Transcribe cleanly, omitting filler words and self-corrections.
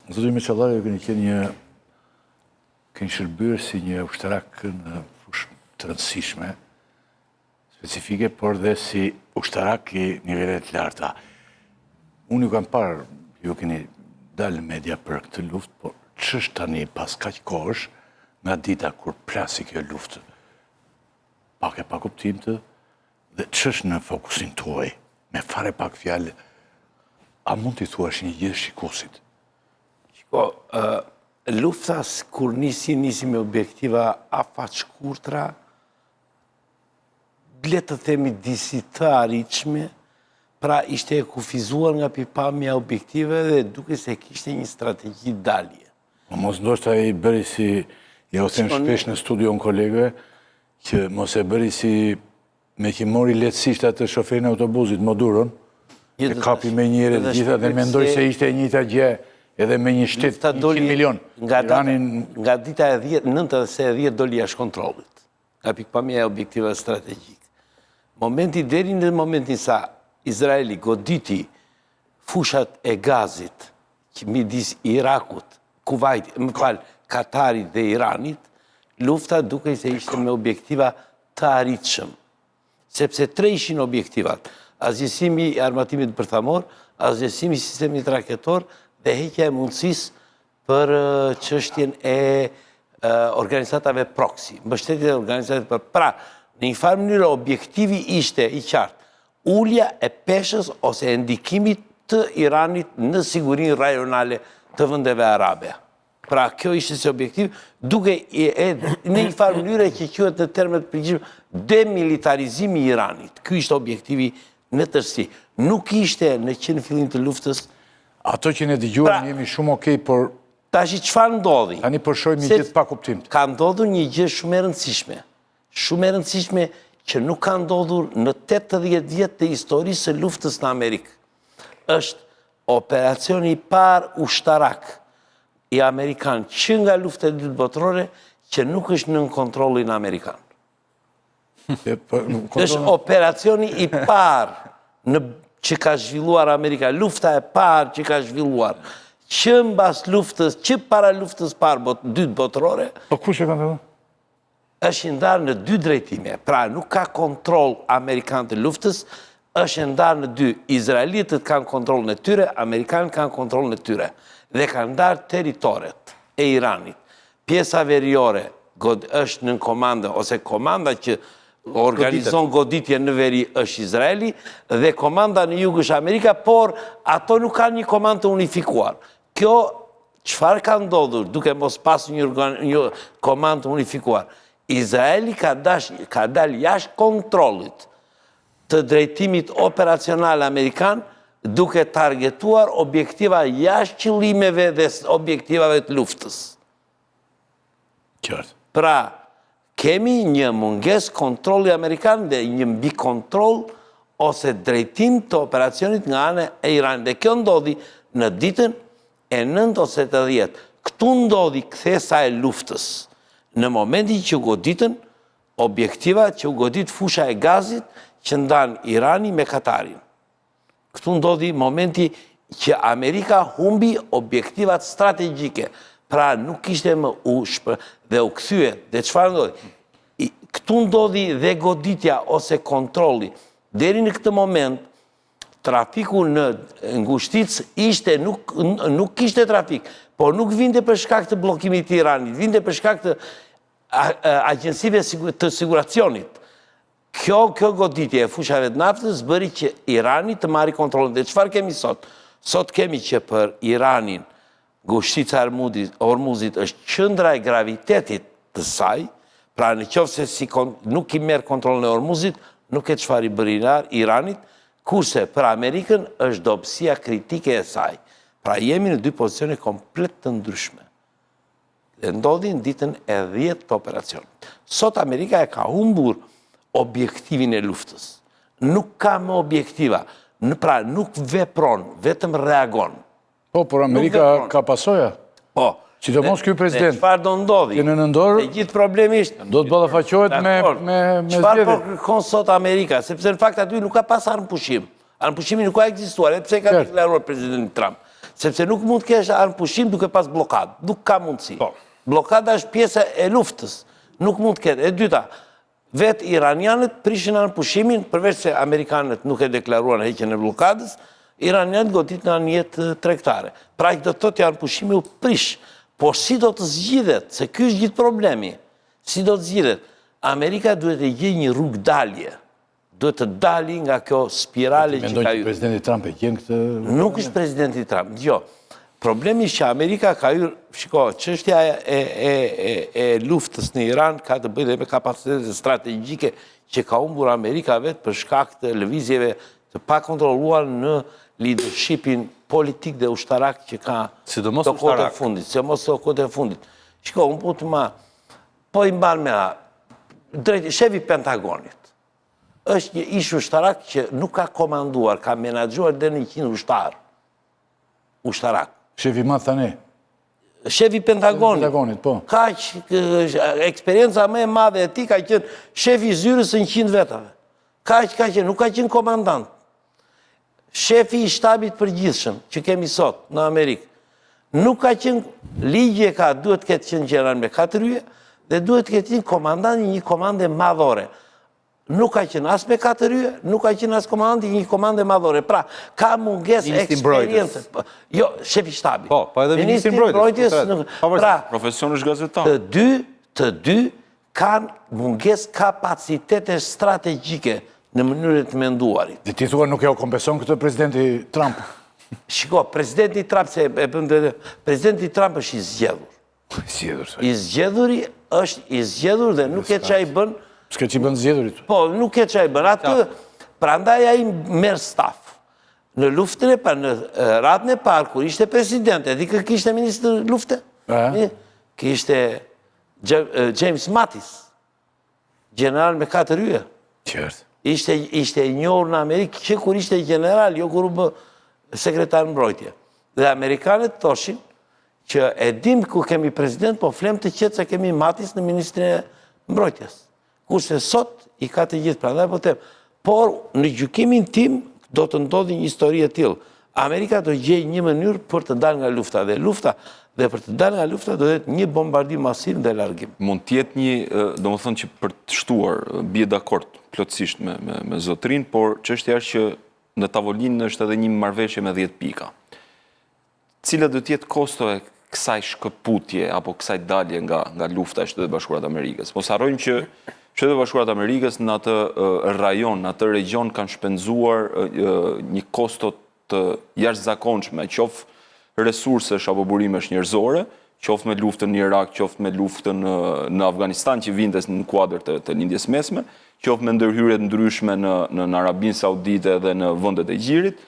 Zoti Meçallar, ju keni shërbyer si një ushtarak në fushë të rëndësishme, specifike, por dhe si ushtarak i nivelet larta. Unë ju kam parë, ju keni dalë në media për këtë luftë, por ç'është tani pas kaq kohësh nga dita kur plasi kjo luftë? Pak e pa kuptim të, dhe ç'është në fokusin tuaj, me fare pak fjalë, a mund t'i thuash një gjë shikuesit? Lufta kur nisi me objektiva afat shkurtra, le të themi disi të arritshme, pra ishte e kufizuar nga pikpamja objektive dhe duke se kishte një strategji dalje. Mos ndoshta i bëri si, ja u them shpesh në studion kolegëve, që mos e bëri si me që mori lehtësisht atë shoferin e autobusit, Moduron, e kapi me njëre të gjitha dhe mendoj se ishte e njëjta gjë edhe me një shtet 100 milion. Nga dita e 9 se 10 doli jashtë kontrollit, nga pikpamja e objektive strategjike. Momenti deri në momentin sa Izraeli goditi fushat e gazit që midis Irakut, Kuvajtit, Katarit dhe Iranit, lufta duke se ishte me objektiva të arritshëm. Sepse tre ishin objektivat: azgjësimi i armatimit bërthamor, azgjësimi i sistemit raketor dhe heqja e mundësisë për çështjen e organizatave proxy, mbështetjen e organizatave për pra, në një farë mënyrë objektivi ishte i qartë ulja e peshës ose e ndikimit të Iranit në sigurinë rajonale të vendeve arabe. Pra, kjo ishte si objektiv, duke në një farë mënyrë që quhet në termet të përgjithshëm demilitarizimi i Iranit. Ky ishte objektivi në tërësi. Nuk ishte që në fillim të luftës. Ato që ne dëgjuam jemi shumë okej, por tash çfarë ndodhi? Tani po shohim një gjë pa kuptim. Ka ndodhur një gjë shumë e rëndësishme. Shumë e rëndësishme që nuk ka ndodhur në 80 vjet të historisë së luftës në Amerikë. Është operacioni i parë ushtarak i Amerikan që nga lufta e dytë botërore që nuk është nën kontrollin amerikan. Është operacioni i parë që ka zhvilluar Amerika, lufta e parë që ka zhvilluar, që mbas luftës, që para luftës parë dytë botërore. Po kush e ka ndodhur? Është ndarë në dy drejtime. Pra, nuk ka kontroll amerikan të luftës, është ndarë në dy. Izraelitët kanë kontrollin e tyre, amerikanët kanë kontrollin e tyre. Dhe kanë ndarë territoret e Iranit. Pjesa veriore është në komanda, ose komanda që organizon goditje në veri është Izraeli, dhe komanda në jug është Amerika, por ato nuk kanë një komandë të unifikuar. Kjo, çfarë ka ndodhur, duke mos pasur një komandë të unifikuar? Izraeli ka dalë jashtë kontrollit të drejtimit operacional amerikan, duke targetuar objektiva jashtë qëllimeve dhe objektivave të luftës. Qartë. Pra, kemi një mungesë kontrolli amerikan dhe një mbi kontroll ose drejtim të operacionit nga ana e Iranit. Dhe kjo ndodhi në ditën e 9 ose 10. Këtu ndodhi kthesa e luftës. Në momentin që u goditën objektiva, që u godit fusha e gazit që ndan Irani me Katarin. Këtu ndodhi momenti që Amerika humbi objektivat strategjike. Pra, nuk ishte më dhe u kthye. Dhe çfarë ndodhi? Këtu ndodhi dhe goditja ose kontrolli. Deri në këtë moment, trafiku në Ngushtic ishte, nuk kishte trafik, por nuk vinte për shkak të bllokimit të Iranit, vinte për shkak të agjensive të siguracionit. Kjo goditje e fushave të naftës bëri që Irani të marri kontrollin. Dhe çfarë kemi sot? Sot kemi që për Iranin, Ngushtica e Ormuzit është qendra e gravitetit të saj, pra në qoftë se nuk i merr kontrollin e Ormuzit, nuk e çfarë i bëri Iranit, kurse për Amerikën është dobësia kritike e saj. Pra jemi në dy pozicione komplet të ndryshme. Dhe ndodhi në ditën e 10 të operacionit. Sot Amerika e ka humbur objektivin e luftës. Nuk ka më objektiva. Pra nuk vepron, vetëm reagon. Po, por Amerika ka pasoja. Po. Sidomos ky president. Çfarë do ndodhi? Në nëndor, Se gjithë problemi është do të ballafaqohet me zgjedhje. Çfarë po kërkon sot Amerika? Sepse në fakt aty nuk ka pas armë pushim. Armë pushimi nuk ka ekzistuar, edhe pse ka deklaruar presidenti Trump. Sepse nuk mund të kesh armë pushim duke pas blokadë. Nuk ka mundësi. Blokada është pjesë e luftës. Nuk mund të ketë. E dyta, vetë iranianët prishin armë pushimin, përveç se amerikanët nuk e deklaruan heqjen e blokadës, iranianët godit në anjet tregtare. Pra që do të thotë armë pushimi u prish. Por si do të zgjidhet, se ky është gjithë problemi, si do të zgjidhet, Amerika duhet të gjejë një rrugë dalje. Duhet të dali nga kjo spirale që ka Mendoj që presidenti Trump e gjen këtë... Nuk është presidenti Trump, jo. Problemi që Amerika ka hyrë, shiko, çështja e luftës në Iran ka të bëjë dhe me kapacitete strategjike që ka humbur Amerika vetë për shkak të lëvizjeve të pakontrolluar në leadershipin politik dhe ushtarak që ka të kohët e fundit. Sidomos të kohët e fundit. Shiko, unë po i mban me drejt shefi Pentagonit. Është një ish ushtarak që nuk ka komanduar, ka menaxhuar deri në 100 ushtarak. Shefi madh tani. Shefi Pentagonit. Po. Ka eksperienca më e madhe e tij ka qenë shefi i zyrës së 100 vetave. Ka qenë, nuk ka qenë komandant. Shefi i shtabit përgjithshëm që kemi sot në Amerikë. Nuk ka qenë ligje ka duhet të ketë qenë gjeneral me 4 yje dhe duhet të ketë qenë komandant një komande madhore. Nuk ka qenë as me 4 yje, nuk ka qenë as komandant një komande madhore. Pra, ka mungesë eksperiencë. Jo, shefi i shtabit. Po, edhe ministri i mbrojtjes. Pra, profesioni është gazetar. Të dy kanë mungesë kapacitete strategjike në mënyrë të menduarit. Dhe ti thua nuk e o kompenson këtë presidenti Trump? Shiko, presidenti Trump është i zgjedhur. I zgjedhuri është i zgjedhur dhe nuk e çaj bën. S'ke që i bën zgjedhurit? Po, nuk e çaj bën. Atë, prandaj ai merr staf. Në luftën në ratën e parë, kur ishte president, edhe kë kishte ministër lufte? Kishte James Mattis, general me 4 yje. Qertë. Ishte i njohur në Amerikë që kur ishte general, jo kur u bë sekretar mbrojtje. Dhe amerikanët thoshin që e dim ku kemi president, po flem të qetë se kemi Mattis në ministrin e mbrojtjes. Kurse sot i ka të gjithë, prandaj po them. Por në gjykimin tim do të ndodhi një histori e tillë. Amerika do gjejë një mënyrë për të dalë nga lufta dhe për të dalë nga lufta do të jetë një bombardim masiv dhe largim. Mund të jetë një, domethënë që për të shtuar, bie dakord plotësisht me zotrin, por çështja është që në tavolinë është edhe një marrëveshje me 10 pika. Cila do të jetë kosto e kësaj shkëputje apo kësaj dalje nga lufta e Shtetet Bashkuara të Amerikës? Mos harrojmë që Shtetet Bashkuara të Amerikës në atë rajon, në atë region kanë shpenzuar një kosto të jashtëzakonshme, qoftë resursesh apo burimesh njerëzore, qoftë me luftën në Irak, qoftë me luftën në Afganistan që vindes në kuadër të lindjes mesme, qoftë me ndërhyrjet ndryshme në Arabinë Saudite dhe në vendet e Gjirit.